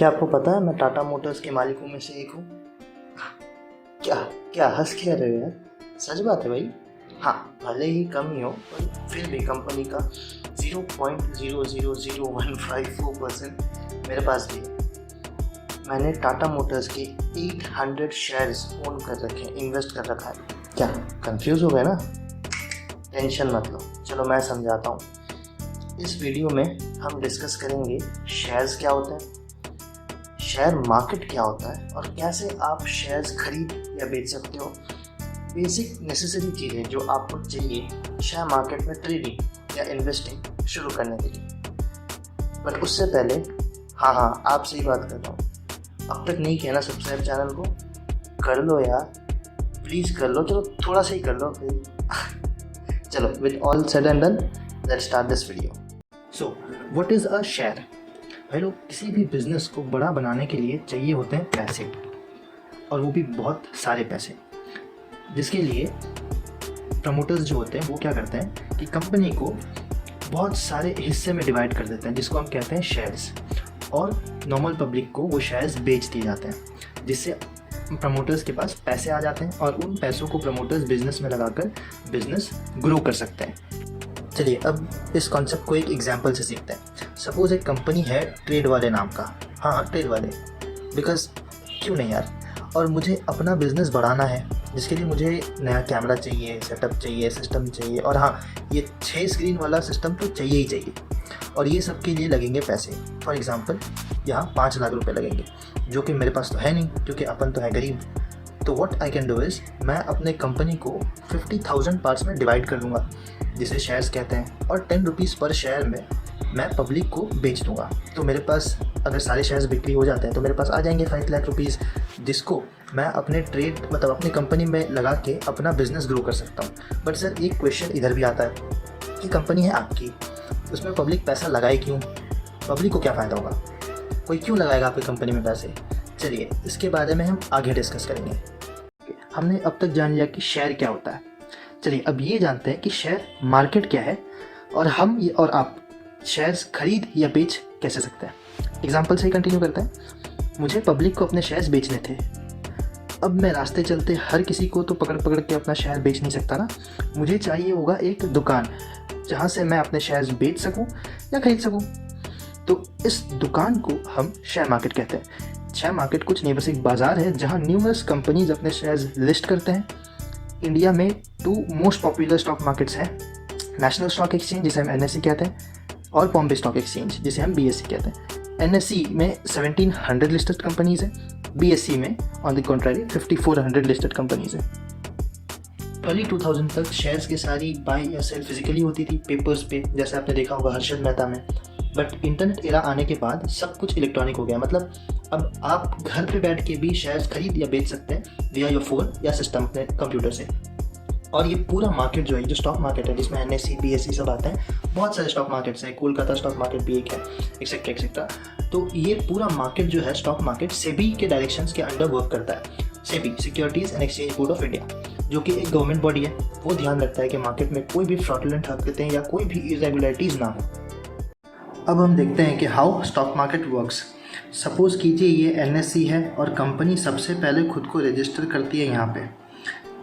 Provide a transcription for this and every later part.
क्या आपको पता है मैं टाटा मोटर्स के मालिकों में से एक हूँ? क्या क्या हंस क्या रहे हो यार? सच बात है भाई। हाँ, भले ही कम ही हो पर फिर भी कंपनी का 0.0000154% मेरे पास भी है। मैंने टाटा मोटर्स के 800 शेयर्स ओन कर रखे हैं, इन्वेस्ट कर रखा है। क्या कंफ्यूज हो गए ना? टेंशन मत लो, चलो मैं समझाता हूँ। इस वीडियो में हम डिस्कस करेंगे शेयर्स क्या होते हैं, शेयर मार्केट क्या होता है और कैसे आप शेयर्स खरीद या बेच सकते हो। बेसिक नेसेसरी चीज़ें जो आपको चाहिए शेयर मार्केट में ट्रेडिंग या इन्वेस्टिंग शुरू करने के लिए। बट उससे पहले हाँ आपसे ही बात कर रहा हूँ, अब तक नहीं किया ना सब्सक्राइब चैनल को, कर लो यार, प्लीज़ कर लो। चलो थोड़ा सा ही कर लो फिर। चलो with all said and done, let's start this video. So what is a share? भाई लोग, किसी भी बिज़नेस को बड़ा बनाने के लिए चाहिए होते हैं पैसे, और वो भी बहुत सारे पैसे, जिसके लिए प्रमोटर्स जो होते हैं वो क्या करते हैं कि कंपनी को बहुत सारे हिस्से में डिवाइड कर देते हैं, जिसको हम कहते हैं शेयर्स, और नॉर्मल पब्लिक को वो शेयर्स बेच दिए जाते हैं, जिससे प्रमोटर्स के पास पैसे आ जाते हैं और उन पैसों को प्रमोटर्स बिजनेस में लगाकर बिजनेस ग्रो कर सकते हैं। चलिए अब इस कॉन्सेप्ट को एक एग्जांपल से सीखते हैं। सपोज एक कंपनी है ट्रेड वाले नाम का, हाँ ट्रेड वाले, बिकॉज क्यों नहीं यार, और मुझे अपना बिजनेस बढ़ाना है, जिसके लिए मुझे नया कैमरा चाहिए, सेटअप चाहिए, सिस्टम चाहिए, और हाँ ये 6 स्क्रीन वाला सिस्टम तो चाहिए ही चाहिए, और ये सब के लिए लगेंगे पैसे। फॉर एग्जांपल यहाँ 5 लाख रुपए लगेंगे, जो कि मेरे पास तो है नहीं क्योंकि अपन तो है गरीब। तो what I can do is, मैं अपने कंपनी को 50,000 पार्ट्स में डिवाइड कर दूँगा, जिसे शेयर्स कहते हैं, और 10 रुपीज़ पर शेयर में मैं पब्लिक को बेच दूँगा। तो मेरे पास अगर सारे शेयर्स बिक्री हो जाते हैं तो मेरे पास आ जाएंगे 5 लाख रुपीज़, जिसको मैं अपने ट्रेड मतलब अपनी कंपनी में लगा के अपना बिजनेस ग्रो कर सकता हूँ। बट सर एक क्वेश्चन इधर भी आता है कि कंपनी है आपकी, उसमें पब्लिक पैसा लगाए क्यों? पब्लिक को क्या फ़ायदा होगा? कोई क्यों लगाएगा आपकी कंपनी में पैसे? चलिए इसके बारे में हम आगे डिस्कस करेंगे। हमने अब तक जान लिया कि शेयर क्या होता है। चलिए अब ये जानते हैं कि शेयर मार्केट क्या है, और हम ये और आप शेयर्स खरीद या बेच कैसे सकते हैं। एग्जाम्पल से ही कंटिन्यू करते हैं। मुझे पब्लिक को अपने शेयर्स बेचने थे। अब मैं रास्ते चलते हर किसी को तो पकड़ के अपना शेयर बेच नहीं सकता ना, मुझे चाहिए होगा एक दुकान जहाँ से मैं अपने शेयर्स बेच सकूँ या खरीद सकूँ। तो इस दुकान को हम शेयर मार्केट कहते हैं। शेयर मार्केट कुछ नहीं, बस एक बाज़ार है जहाँ न्यूमरस कंपनीज अपने शेयर्स लिस्ट करते हैं। इंडिया में 2 मोस्ट पॉपुलर स्टॉक मार्केट्स हैं, नेशनल स्टॉक एक्सचेंज जिसे हम NSE कहते हैं, और बॉम्बे स्टॉक एक्सचेंज जिसे हम BSE कहते हैं। NSE में 1700 लिस्टेड कंपनीज हैं, BSE में on the contrary 5400 listed companies हैं। अर्ली 2000 तक शेयर्स की सारी बाय या सेल फिजिकली होती थी, पेपर्स पे, जैसे आपने देखा होगा हर्षद मेहता में। बट इंटरनेट एरा आने के बाद सब कुछ इलेक्ट्रॉनिक हो गया, मतलब अब आप घर पे बैठ के भी शेयर्स खरीद या बेच सकते हैं विया योर फोन या सिस्टम अपने कंप्यूटर से। और ये पूरा मार्केट जो है, जो स्टॉक मार्केट है जिसमें NSE BSE सब आते हैं, बहुत सारे स्टॉक मार्केट्स हैं, कोलकाता स्टॉक मार्केट भी एक है, एक्सेट्रा एक्सेट्रा। तो ये पूरा मार्केट जो है स्टॉक मार्केट सेबी के डायरेक्शंस के अंडर वर्क करता है। SEBI, securities and exchange board of India, जो कि एक गवर्नमेंट बॉडी है, वो ध्यान रखता है कि मार्केट में कोई भी फ्रॉडुलेंट हरकतें या कोई भी इरेगुलरिटीज़ ना हो। अब हम देखते हैं कि how stock market works. Suppose कीजिए ये NSE है और कंपनी सबसे पहले खुद को रजिस्टर करती है यहाँ पे।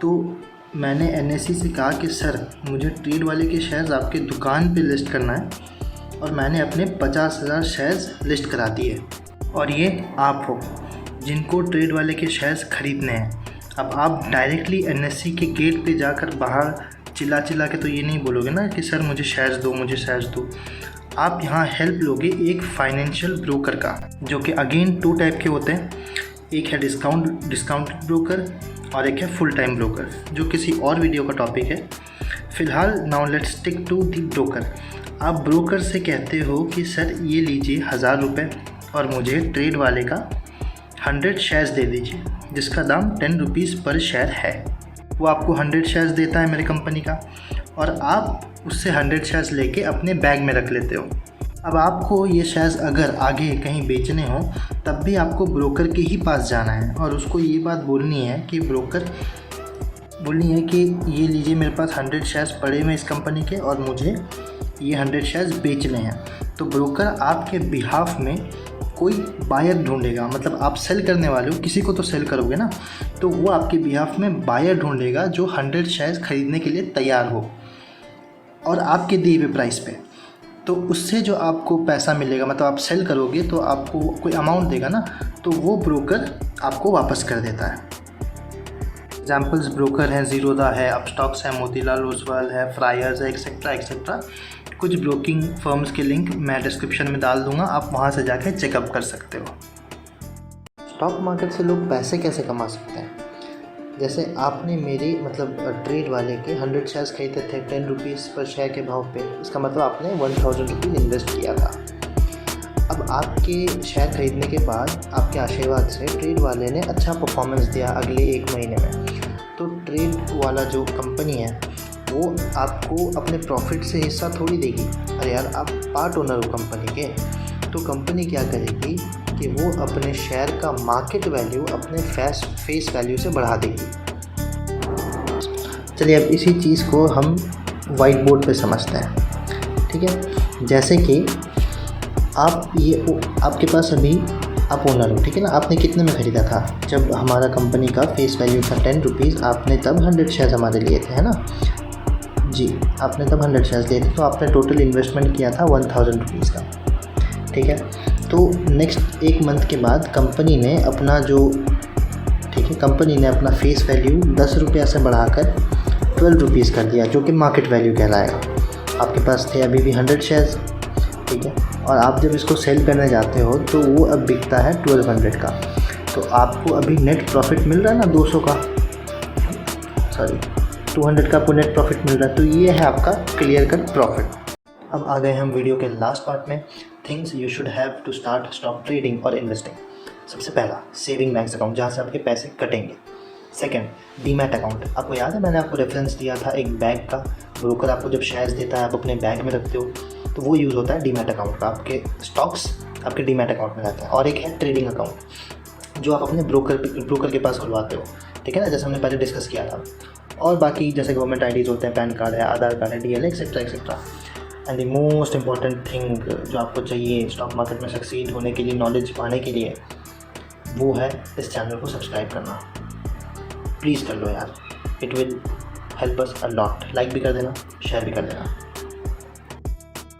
तो मैंने NSE से कहा कि सर मुझे ट्रेड वाले के शेयर्स आपके दुकान पे लिस्ट करना है, और मैंने अपने 50,000 शेयर्स लिस्ट करा दिए, और ये आप हो जिनको ट्रेड वाले के शेयर्स खरीदने हैं। अब आप डायरेक्टली NSE के गेट पे जाकर बाहर चिल्ला के तो ये नहीं बोलोगे ना कि सर मुझे शेयर्स दो, मुझे शेयर्स दो। आप यहाँ हेल्प लोगे एक फाइनेंशियल ब्रोकर का, जो कि अगेन 2 टाइप के होते हैं। एक है डिस्काउंट ब्रोकर और एक है फुल टाइम ब्रोकर, जो किसी और वीडियो का टॉपिक है। फ़िलहाल now let's stick to the broker. आप ब्रोकर से कहते हो कि सर ये लीजिए 1000 रुपये और मुझे ट्रेड वाले का 100 शेयर्स दे दीजिए, जिसका दाम 10 रुपीज़ पर शेयर है। वो आपको 100 शेयर्स देता है मेरे कंपनी का, और आप उससे 100 शेयर्स लेके अपने बैग में रख लेते हो। अब आपको ये शेयर्स अगर आगे कहीं बेचने हो तब भी आपको ब्रोकर के ही पास जाना है, और उसको ये बात बोलनी है कि ये लीजिए मेरे पास 100 शेयर्स पड़े हुए इस कंपनी के, और मुझे ये 100 शेयर्स बेचने हैं। तो ब्रोकर आपके बिहाफ में कोई बायर ढूंढेगा, मतलब आप सेल करने वाले हो, किसी को तो सेल करोगे ना, तो वो आपके बिहाफ में बायर ढूंढेगा जो 100 शेयर्स खरीदने के लिए तैयार हो और आपके दिए हुए प्राइस पे। तो उससे जो आपको पैसा मिलेगा, मतलब आप सेल करोगे तो आपको कोई अमाउंट देगा ना, तो वो ब्रोकर आपको वापस कर देता है। एग्जाम्पल्स ब्रोकर हैं, ज़ीरोधा है, अपस्टॉक्स है, मोतीलाल ओसवाल है, फ्रायर्स है, एक्सेट्रा एक्सेट्रा। कुछ ब्रोकिंग फर्म्स के लिंक मैं डिस्क्रिप्शन में डाल दूंगा, आप वहां से जाके चेकअप कर सकते हो। स्टॉक मार्केट से लोग पैसे कैसे कमा सकते हैं? जैसे आपने मेरे मतलब ट्रेड वाले के 100 शेयर्स खरीदे थे 10 रुपीज़ पर शेयर के भाव पे, इसका मतलब आपने 1000 रुपीज़ इन्वेस्ट किया था। अब आपके शेयर खरीदने के बाद आपके आशीर्वाद से ट्रेड वाले ने अच्छा परफॉर्मेंस दिया अगले 1 महीने में, तो ट्रेड वाला जो कंपनी है वो आपको अपने प्रॉफिट से हिस्सा थोड़ी देगी। अरे यार, आप पार्ट ओनर हो कंपनी के, तो कंपनी क्या करेगी कि वो अपने शेयर का मार्केट वैल्यू अपने फेस वैल्यू से बढ़ा देगी। चलिए अब इसी चीज़ को हम वाइट बोर्ड पे समझते हैं, ठीक है। जैसे कि आप आपके पास अभी आप ओनर हो, ठीक है ना। आपने कितने में ख़रीदा था? जब हमारा कंपनी का फेस वैल्यू था 10 रुपीज़, आपने तब 100 शेयर्स हमारे लिए थे, है ना जी। आपने तब 100 शेयर्स लिए थे, तो आपने टोटल इन्वेस्टमेंट किया था 1000 रुपीज़ का, ठीक है। तो नेक्स्ट 1 मंथ के बाद कंपनी ने अपना जो, ठीक है, कंपनी ने अपना फेस वैल्यू 10 रुपया से बढ़ाकर 12 रुपीज़ कर दिया, जो कि मार्केट वैल्यू कहलाएगा। आपके पास थे अभी भी 100 शेयर्स, ठीक है, और आप जब इसको सेल करने जाते हो तो वो अब बिकता है 1200 का, तो आपको अभी नेट प्रॉफिट मिल रहा है ना 200 का, सॉरी 200 का आपको नेट प्रॉफिट मिल रहा है। तो ये है आपका क्लियर कट प्रॉफिट। अब आ गए हम वीडियो के लास्ट पार्ट में, things you should have to start stock trading और इन्वेस्टिंग। सबसे पहला सेविंग बैंक अकाउंट, जहाँ से आपके पैसे कटेंगे। Second, demat account. आपको याद है मैंने आपको रेफरेंस दिया था एक बैंक का, ब्रोकर आपको जब शेयर्स देता है आप अपने बैंक में रखते हो, तो वो यूज़ होता है डीमैट अकाउंट का। आपके स्टॉक्स आपके डीमैट अकाउंट में रहते हैं। और एक है ट्रेडिंग अकाउंट, जो आप अपने ब्रोकर के पास खुलवाते हो, ठीक है ना, जैसे हमने पहले डिस्कस किया था। और बाकी जैसे गवर्नमेंट आईडीज़ होते हैं, पैन कार्ड है, आधार कार्ड है, DL etcetera etcetera. And the most important thing जो आपको चाहिए स्टॉक मार्केट में सक्सीड होने के लिए, नॉलेज पाने के लिए, वो है इस चैनल को सब्सक्राइब करना। प्लीज़ कर लो यार, it will help us a lot. Like भी कर देना, शेयर भी कर देना।